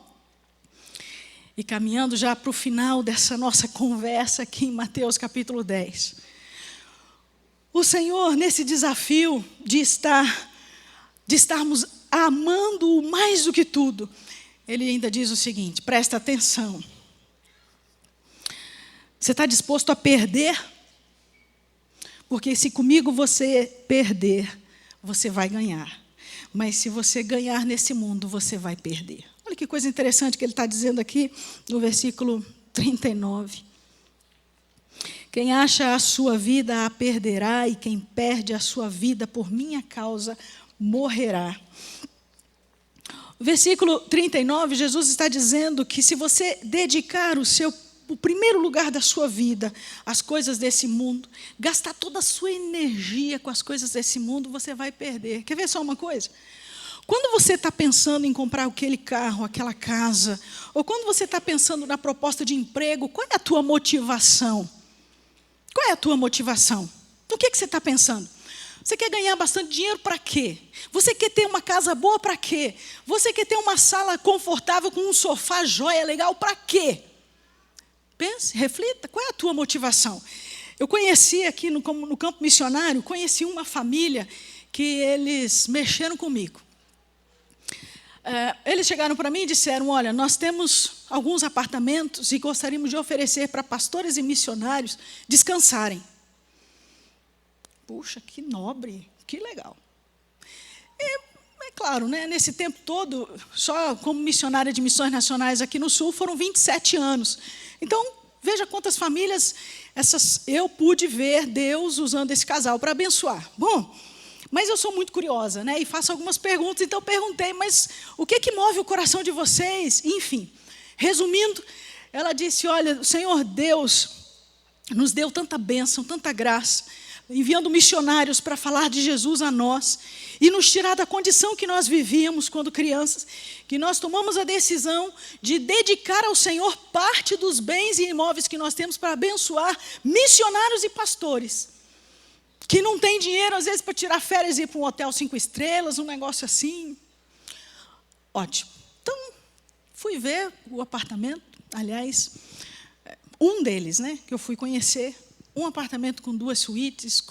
Speaker 2: e caminhando já para o final dessa nossa conversa aqui em Mateus capítulo 10. O Senhor, nesse desafio de estarmos amando-o mais do que tudo, Ele ainda diz o seguinte, presta atenção. Você está disposto a perder? Porque se comigo você perder, você vai ganhar. Mas se você ganhar nesse mundo, você vai perder. Olha que coisa interessante que ele está dizendo aqui no versículo 39. Quem acha a sua vida a perderá, e quem perde a sua vida por minha causa morrerá. Versículo 39, Jesus está dizendo que se você dedicar o primeiro lugar da sua vida às coisas desse mundo, gastar toda a sua energia com as coisas desse mundo, você vai perder. Quer ver só uma coisa? Quando você está pensando em comprar aquele carro, aquela casa, ou quando você está pensando na proposta de emprego, qual é a tua motivação? Qual é a tua motivação? O que você está pensando? Você quer ganhar bastante dinheiro para quê? Você quer ter uma casa boa para quê? Você quer ter uma sala confortável com um sofá joia legal para quê? Pense, reflita, qual é a tua motivação? Eu conheci aqui no campo missionário, conheci uma família que eles mexeram comigo. Eles chegaram para mim e disseram, olha, nós temos alguns apartamentos e gostaríamos de oferecer para pastores e missionários descansarem. Puxa, que nobre, que legal. É claro, né, nesse tempo todo, só como missionária de missões nacionais aqui no Sul, foram 27 anos. Então, veja quantas famílias eu pude ver Deus usando esse casal para abençoar. Bom, mas eu sou muito curiosa, né, e faço algumas perguntas, então perguntei, mas o que move o coração de vocês? Enfim, resumindo, ela disse, olha, o Senhor Deus nos deu tanta bênção, tanta graça, enviando missionários para falar de Jesus a nós e nos tirar da condição que nós vivíamos quando crianças, que nós tomamos a decisão de dedicar ao Senhor parte dos bens e imóveis que nós temos para abençoar missionários e pastores, que não têm dinheiro, às vezes, para tirar férias e ir para um hotel 5 estrelas, um negócio assim. Ótimo. Então, fui ver o apartamento, aliás, um deles, né, que eu fui conhecer, um apartamento com 2 suítes,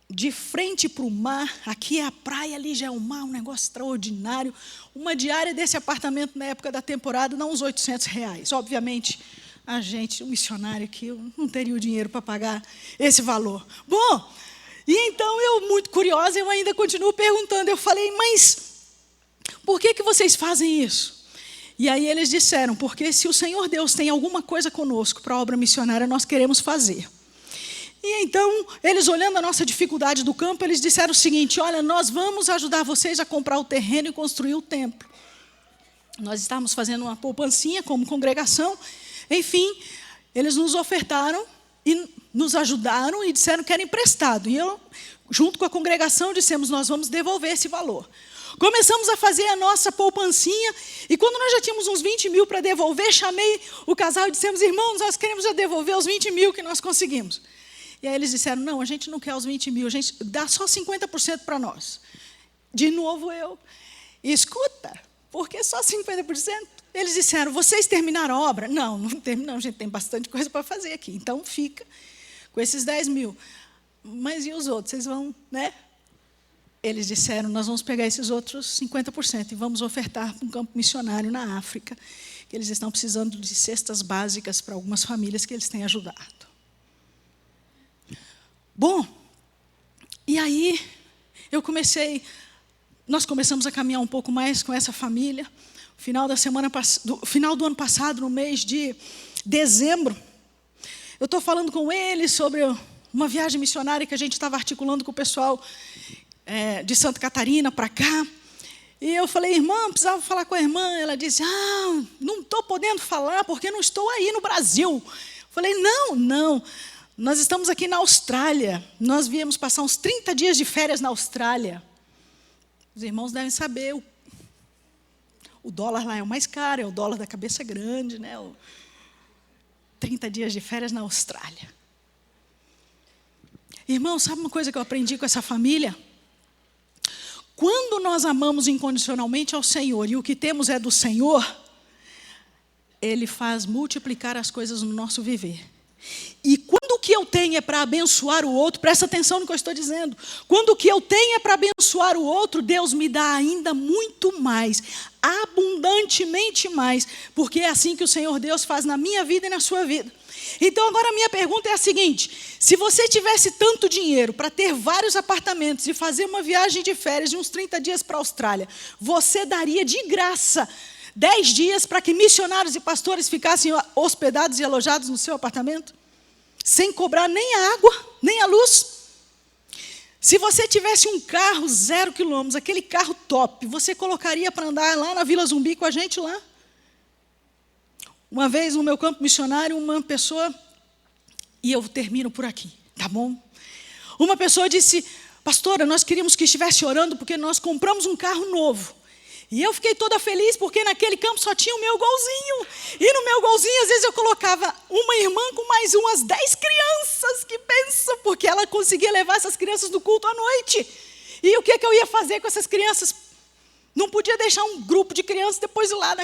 Speaker 2: de frente para o mar, aqui é a praia, ali já é o mar, um negócio extraordinário. Uma diária desse apartamento na época da temporada dá uns R$800. Obviamente, a gente, o missionário aqui, eu não teria o dinheiro para pagar esse valor. Bom, e então eu, muito curiosa, eu ainda continuo perguntando. Eu falei, mas por que vocês fazem isso? E aí eles disseram, porque se o Senhor Deus tem alguma coisa conosco para a obra missionária, nós queremos fazer. E então, eles olhando a nossa dificuldade do campo, eles disseram o seguinte, olha, nós vamos ajudar vocês a comprar o terreno e construir o templo. Nós estávamos fazendo uma poupancinha como congregação, enfim, eles nos ofertaram e nos ajudaram e disseram que era emprestado. E eu, junto com a congregação, dissemos, nós vamos devolver esse valor. Começamos a fazer a nossa poupancinha, e quando nós já tínhamos uns 20 mil para devolver, chamei o casal e dissemos, irmãos, nós queremos já devolver os 20 mil que nós conseguimos. E aí eles disseram, não, a gente não quer os 20 mil, a gente dá só 50% para nós. De novo eu, escuta, por que só 50%? Eles disseram, vocês terminaram a obra? Não terminamos, a gente tem bastante coisa para fazer aqui. Então fica com esses 10 mil. Mas e os outros? Vocês vão, né? Eles disseram, nós vamos pegar esses outros 50% e vamos ofertar para um campo missionário na África, que eles estão precisando de cestas básicas para algumas famílias que eles têm ajudado. Bom, e aí nós começamos a caminhar um pouco mais com essa família. Final do ano passado, no mês de dezembro, eu estou falando com eles sobre uma viagem missionária que a gente estava articulando com o pessoal de Santa Catarina para cá. E eu falei, irmã, precisava falar com a irmã. Ela disse, não estou podendo falar porque não estou aí no Brasil. Eu falei, não, nós estamos aqui na Austrália. Nós viemos passar uns 30 dias de férias na Austrália. Os irmãos devem saber, o dólar lá é o mais caro, é o dólar da cabeça grande, né? 30 dias de férias na Austrália. Irmão, sabe uma coisa que eu aprendi com essa família? Quando nós amamos incondicionalmente ao Senhor e o que temos é do Senhor, Ele faz multiplicar as coisas no nosso viver. E quando o que eu tenho é para abençoar o outro, presta atenção no que eu estou dizendo. Quando o que eu tenho é para abençoar o outro, Deus me dá ainda muito mais, abundantemente mais, porque é assim que o Senhor Deus faz na minha vida e na sua vida. Então agora a minha pergunta é a seguinte: se você tivesse tanto dinheiro para ter vários apartamentos e fazer uma viagem de férias de uns 30 dias para a Austrália, você daria de graça 10 dias para que missionários e pastores ficassem hospedados e alojados no seu apartamento? Sem cobrar nem a água, nem a luz? Se você tivesse um carro 0 quilômetros, aquele carro top, você colocaria para andar lá na Vila Zumbi com a gente lá? Uma vez no meu campo missionário, uma pessoa, e eu termino por aqui, tá bom? Uma pessoa disse, pastora, nós queríamos que estivesse orando porque nós compramos um carro novo. E eu fiquei toda feliz porque naquele campo só tinha o meu golzinho. E no meu golzinho, às vezes, eu colocava uma irmã com mais umas 10 crianças. Que benção, porque ela conseguia levar essas crianças do culto à noite. E o que eu ia fazer com essas crianças? Não podia deixar um grupo de crianças depois ir lá,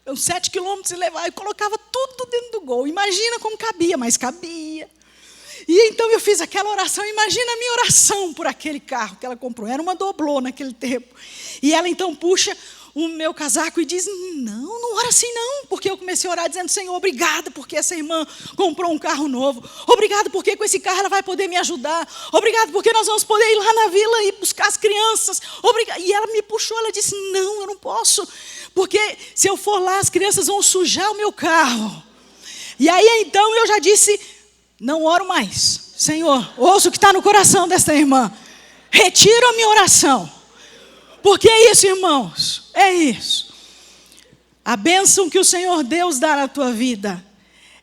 Speaker 2: uns 7 quilômetros, e levar. Eu colocava tudo dentro do gol. Imagina como cabia, mas cabia. E então eu fiz aquela oração, imagina a minha oração por aquele carro que ela comprou. Era uma doblô naquele tempo. E ela então puxa o meu casaco e diz, não ora assim não. Porque eu comecei a orar dizendo, Senhor, obrigada porque essa irmã comprou um carro novo. Obrigado porque com esse carro ela vai poder me ajudar. Obrigado porque nós vamos poder ir lá na vila e buscar as crianças. Obrigado. E ela me puxou, ela disse, não, eu não posso. Porque se eu for lá, as crianças vão sujar o meu carro. E aí então eu já disse, não oro mais. Senhor, ouça o que está no coração desta irmã. Retiro a minha oração. Porque é isso, irmãos. É isso. A bênção que o Senhor Deus dá na tua vida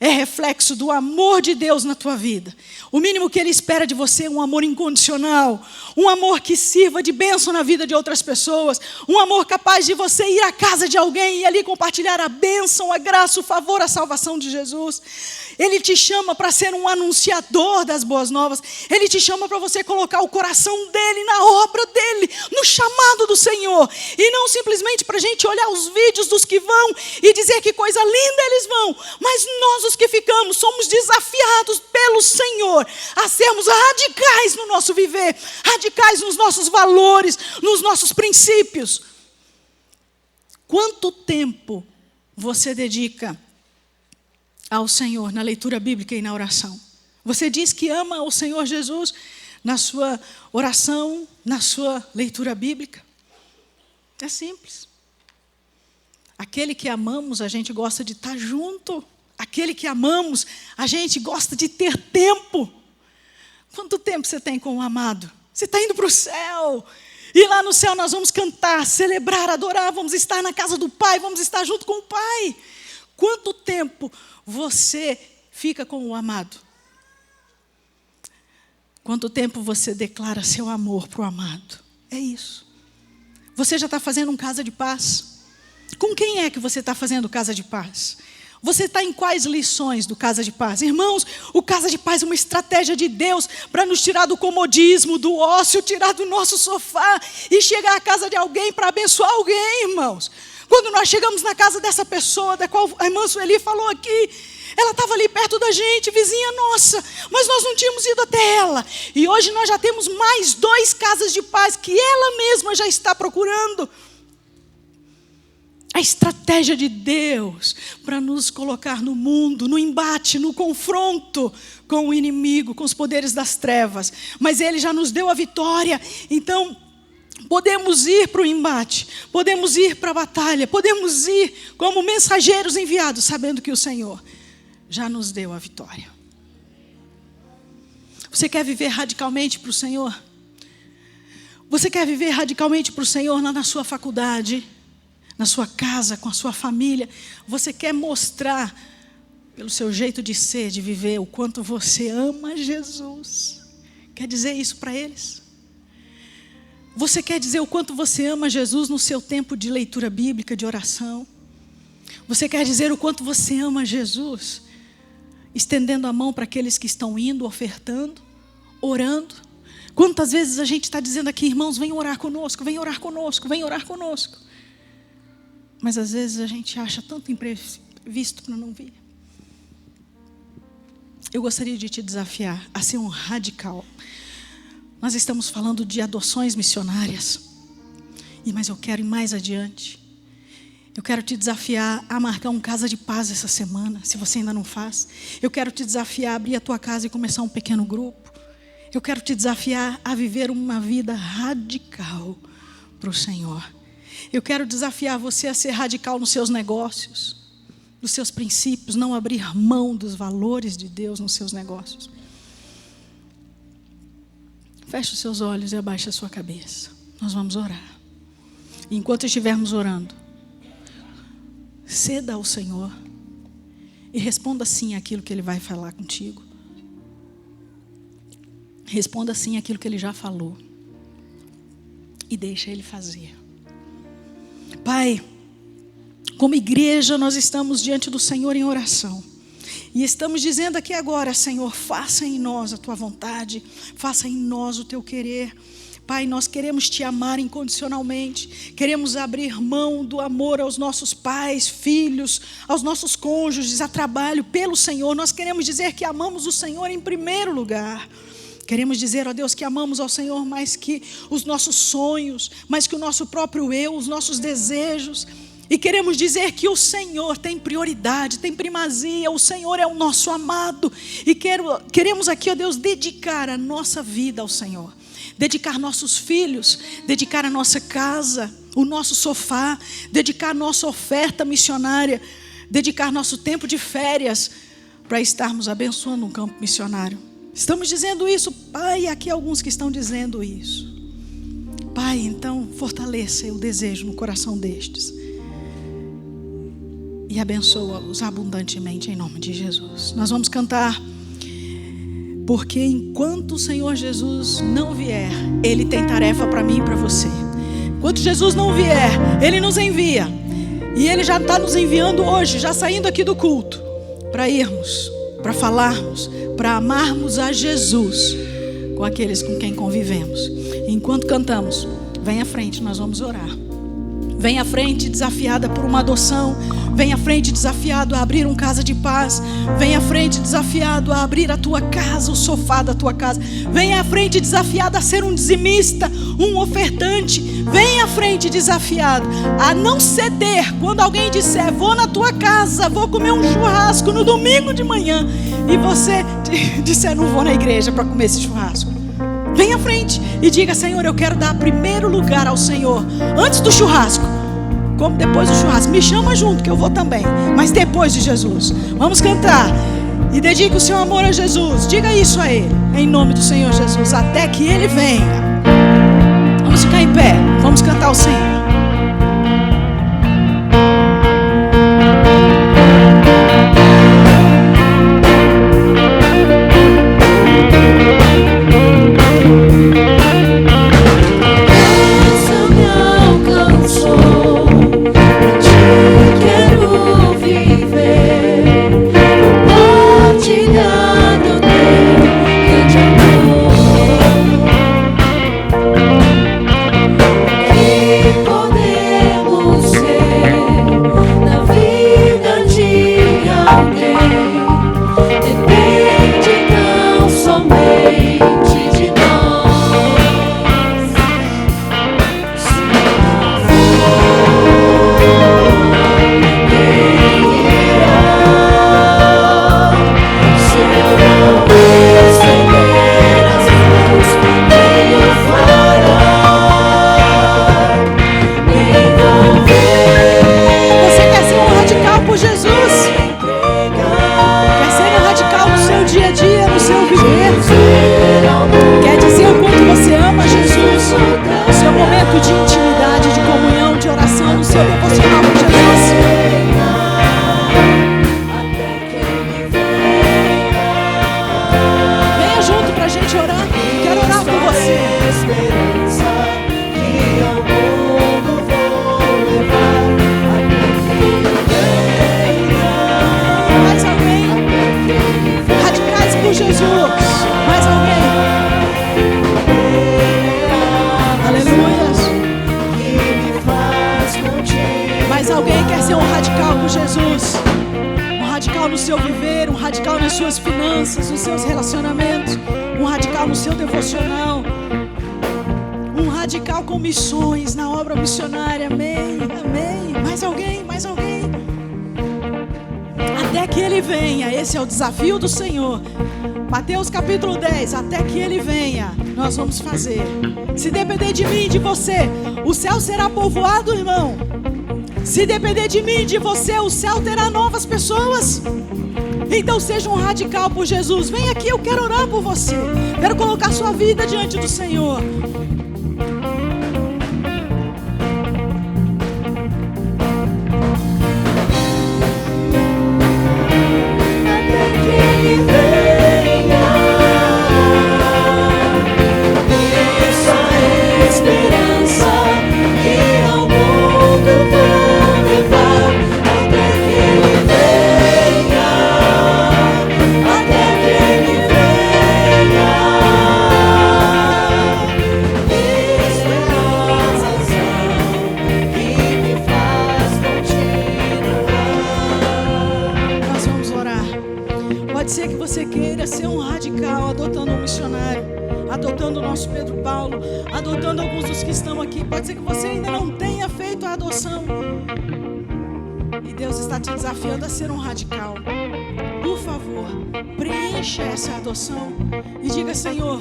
Speaker 2: é reflexo do amor de Deus na tua vida. O mínimo que Ele espera de você é um amor incondicional. Um amor que sirva de bênção na vida de outras pessoas. Um amor capaz de você ir à casa de alguém e ali compartilhar a bênção, a graça, o favor, a salvação de Jesus. Ele te chama para ser um anunciador das boas novas. Ele te chama para você colocar o coração dele na obra dele, no chamado do Senhor. E não simplesmente para a gente olhar os vídeos dos que vão e dizer que coisa linda eles vão. Mas nós, os que ficamos, somos desafiados pelo Senhor a sermos radicais no nosso viver, radicais nos nossos valores, nos nossos princípios. Quanto tempo você dedica ao Senhor na leitura bíblica e na oração? Você diz que ama o Senhor Jesus na sua oração, na sua leitura bíblica? É simples. Aquele que amamos, a gente gosta de estar junto. Aquele que amamos, a gente gosta de ter tempo. Quanto tempo você tem com o amado? Você está indo para o céu. E lá no céu nós vamos cantar, celebrar, adorar. Vamos estar na casa do Pai, vamos estar junto com o Pai. Quanto tempo você fica com o amado? Quanto tempo você declara seu amor para o amado? É isso. Você já está fazendo um casa de paz? Com quem é que você está fazendo casa de paz? Você está em quais lições do Casa de Paz? Irmãos, o Casa de Paz é uma estratégia de Deus para nos tirar do comodismo, do ócio, tirar do nosso sofá e chegar à casa de alguém para abençoar alguém, irmãos. Quando nós chegamos na casa dessa pessoa, da qual a irmã Sueli falou aqui, ela estava ali perto da gente, vizinha nossa, mas nós não tínhamos ido até ela. E hoje nós já temos mais 2 casas de paz que ela mesma já está procurando. A estratégia de Deus para nos colocar no mundo, no embate, no confronto com o inimigo, com os poderes das trevas. Mas Ele já nos deu a vitória, então podemos ir para o embate, podemos ir para a batalha, podemos ir como mensageiros enviados, sabendo que o Senhor já nos deu a vitória. Você quer viver radicalmente para o Senhor? Você quer viver radicalmente para o Senhor lá na sua faculdade, na sua casa, com a sua família? Você quer mostrar, pelo seu jeito de ser, de viver, o quanto você ama Jesus? Quer dizer isso para eles? Você quer dizer o quanto você ama Jesus no seu tempo de leitura bíblica, de oração? Você quer dizer o quanto você ama Jesus, estendendo a mão para aqueles que estão indo, ofertando, orando? Quantas vezes a gente está dizendo aqui, irmãos, vem orar conosco, vem orar conosco, vem orar conosco. Mas às vezes a gente acha tanto imprevisto para não vir. Eu gostaria de te desafiar a ser um radical. Nós estamos falando de adoções missionárias. Mas eu quero ir mais adiante. Eu quero te desafiar a marcar um casa de paz essa semana, se você ainda não faz. Eu quero te desafiar a abrir a tua casa e começar um pequeno grupo. Eu quero te desafiar a viver uma vida radical para o Senhor. Eu quero desafiar você a ser radical nos seus negócios, nos seus princípios, não abrir mão dos valores de Deus nos seus negócios. Feche os seus olhos e abaixe a sua cabeça. Nós vamos orar. E enquanto estivermos orando, ceda ao Senhor e responda sim aquilo que Ele vai falar contigo. Responda sim aquilo que Ele já falou e deixa Ele fazer. Pai, como igreja nós estamos diante do Senhor em oração. E estamos dizendo aqui agora, Senhor, faça em nós a Tua vontade, faça em nós o Teu querer. Pai, nós queremos Te amar incondicionalmente, queremos abrir mão do amor aos nossos pais, filhos, aos nossos cônjuges, a trabalho pelo Senhor. Nós queremos dizer que amamos o Senhor em primeiro lugar. Queremos dizer, ó Deus, que amamos ao Senhor mais que os nossos sonhos, mais que o nosso próprio eu, os nossos desejos. E queremos dizer que o Senhor tem prioridade, tem primazia, o Senhor é o nosso amado. E queremos aqui, ó Deus, dedicar a nossa vida ao Senhor. Dedicar nossos filhos, dedicar a nossa casa, o nosso sofá, dedicar nossa oferta missionária, dedicar nosso tempo de férias para estarmos abençoando um campo missionário. Estamos dizendo isso, Pai, aqui alguns que estão dizendo isso. Pai, então fortaleça o desejo no coração destes e abençoa-os abundantemente em nome de Jesus. Nós vamos cantar, porque enquanto o Senhor Jesus não vier, Ele tem tarefa para mim e para você. Enquanto Jesus não vier, Ele nos envia. E Ele já está nos enviando hoje, já saindo aqui do culto, para irmos, para falarmos, para amarmos a Jesus com aqueles com quem convivemos. Enquanto cantamos, vem à frente, nós vamos orar. Vem à frente desafiada por uma adoção. Vem à frente desafiado a abrir um casa de paz. Vem à frente desafiado a abrir a tua casa, o sofá da tua casa. Vem à frente desafiado a ser um dizimista, um ofertante. Vem à frente desafiado a não ceder quando alguém disser, vou na tua casa, vou comer um churrasco no domingo de manhã, e você disser, não vou na igreja para comer esse churrasco. Vem à frente e diga, Senhor, eu quero dar primeiro lugar ao Senhor, antes do churrasco, como depois do churrasco. Me chama junto que eu vou também, mas depois de Jesus. Vamos cantar e dedique o seu amor a Jesus. Diga isso a Ele, em nome do Senhor Jesus, até que Ele venha. Vamos ficar em pé, vamos cantar ao Senhor.
Speaker 7: Keep
Speaker 2: suas finanças, nos seus relacionamentos, um radical no seu devocional, um radical com missões na obra missionária. Amém, amém. Mais alguém, mais alguém. Até que Ele venha, esse é o desafio do Senhor. Mateus capítulo 10, até que Ele venha, nós vamos fazer. Se depender de mim e de você, o céu será povoado, irmão. Se depender de mim e de você, o céu terá novas pessoas. Então seja um radical por Jesus. Vem aqui, eu quero orar por você. Quero colocar sua vida diante do Senhor. Pode ser que você queira ser um radical, adotando um missionário, adotando o nosso Pedro Paulo, adotando alguns dos que estão aqui. Pode ser que você ainda não tenha feito a adoção, e Deus está te desafiando a ser um radical. Por favor, preencha essa adoção e diga: Senhor,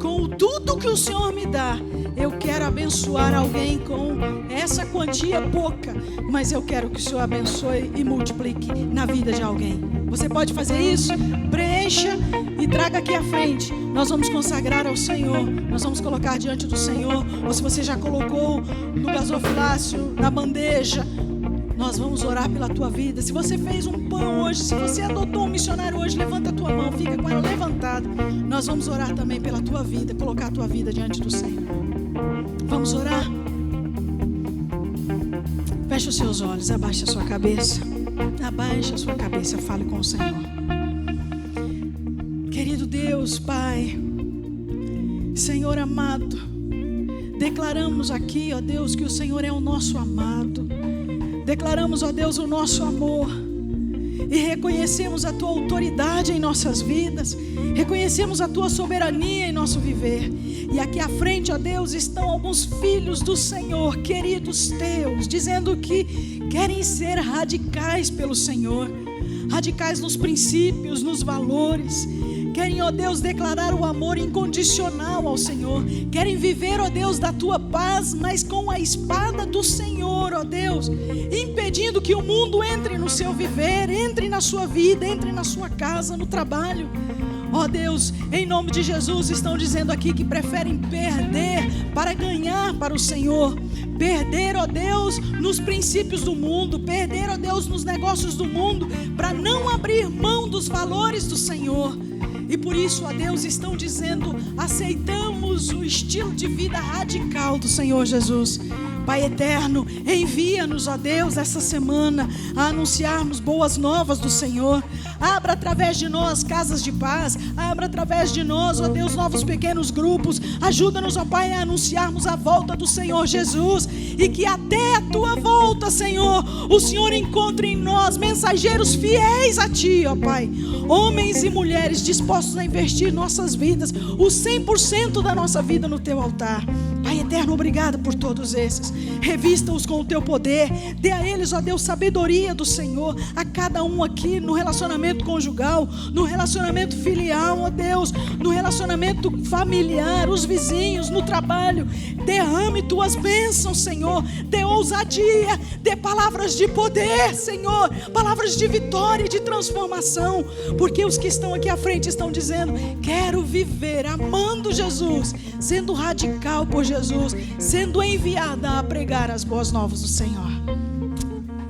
Speaker 2: com tudo que o Senhor me dá, eu quero abençoar alguém com essa quantia pouca, mas eu quero que o Senhor abençoe e multiplique na vida de alguém. Você pode fazer isso? Preencha e traga aqui à frente. Nós vamos consagrar ao Senhor, nós vamos colocar diante do Senhor. Ou se você já colocou no gasofilácio, na bandeja, nós vamos orar pela tua vida. Se você fez um pão hoje, se você adotou um missionário hoje, levanta a tua mão, fica com ela levantada. Nós vamos orar também pela tua vida, colocar a tua vida diante do Senhor. Vamos orar? Feche os seus olhos, abaixe a sua cabeça. Abaixe a sua cabeça, fale com o Senhor. Querido Deus, Pai, Senhor amado, declaramos aqui, ó Deus, que o Senhor é o nosso amado. Declaramos, ó Deus, o nosso amor e reconhecemos a Tua autoridade em nossas vidas, reconhecemos a Tua soberania em nosso viver. E aqui à frente, ó Deus, estão alguns filhos do Senhor, queridos Teus, dizendo que querem ser radicais pelo Senhor, radicais nos princípios, nos valores. Querem, ó Deus, declarar o amor incondicional ao Senhor. Querem viver, ó Deus, da Tua paz, mas com a espada do Senhor, ó Deus, impedindo que o mundo entre no seu viver, entre na sua vida, entre na sua casa, no trabalho. Ó Deus, em nome de Jesus, estão dizendo aqui que preferem perder para ganhar para o Senhor. Perder, ó Deus, nos princípios do mundo, perder, ó Deus, nos negócios do mundo, para não abrir mão dos valores do Senhor. E por isso, ó Deus, estão dizendo: aceitamos o estilo de vida radical do Senhor Jesus. Pai eterno, envia-nos, ó Deus, essa semana a anunciarmos boas novas do Senhor. Abra através de nós casas de paz, abra através de nós, ó Deus, novos pequenos grupos. Ajuda-nos, ó Pai, a anunciarmos a volta do Senhor Jesus, e que até a Tua volta, Senhor, o Senhor encontre em nós mensageiros fiéis a Ti, ó Pai, homens e mulheres dispostos a investir nossas vidas, o 100% da nossa vida no Teu altar. Pai eterno, obrigado por todos esses. Revista-os com o Teu poder. Dê a eles, ó Deus, sabedoria do Senhor. A cada um aqui no relacionamento conjugal, no relacionamento filial, ó Deus, no relacionamento familiar, os vizinhos, no trabalho. Derrame Tuas bênçãos, Senhor. Dê ousadia, dê palavras de poder, Senhor. Palavras de vitória e de transformação. Porque os que estão aqui à frente estão dizendo: quero viver amando Jesus, sendo radical por Jesus, sendo enviada a pregar as boas novas do Senhor.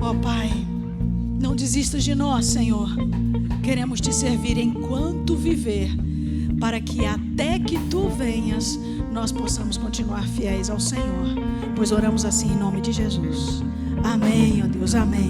Speaker 2: Ó Pai, não desistas de nós, Senhor. Queremos Te servir enquanto viver, para que até que Tu venhas, nós possamos continuar fiéis ao Senhor. Pois oramos assim em nome de Jesus. Amém, ó Deus, amém.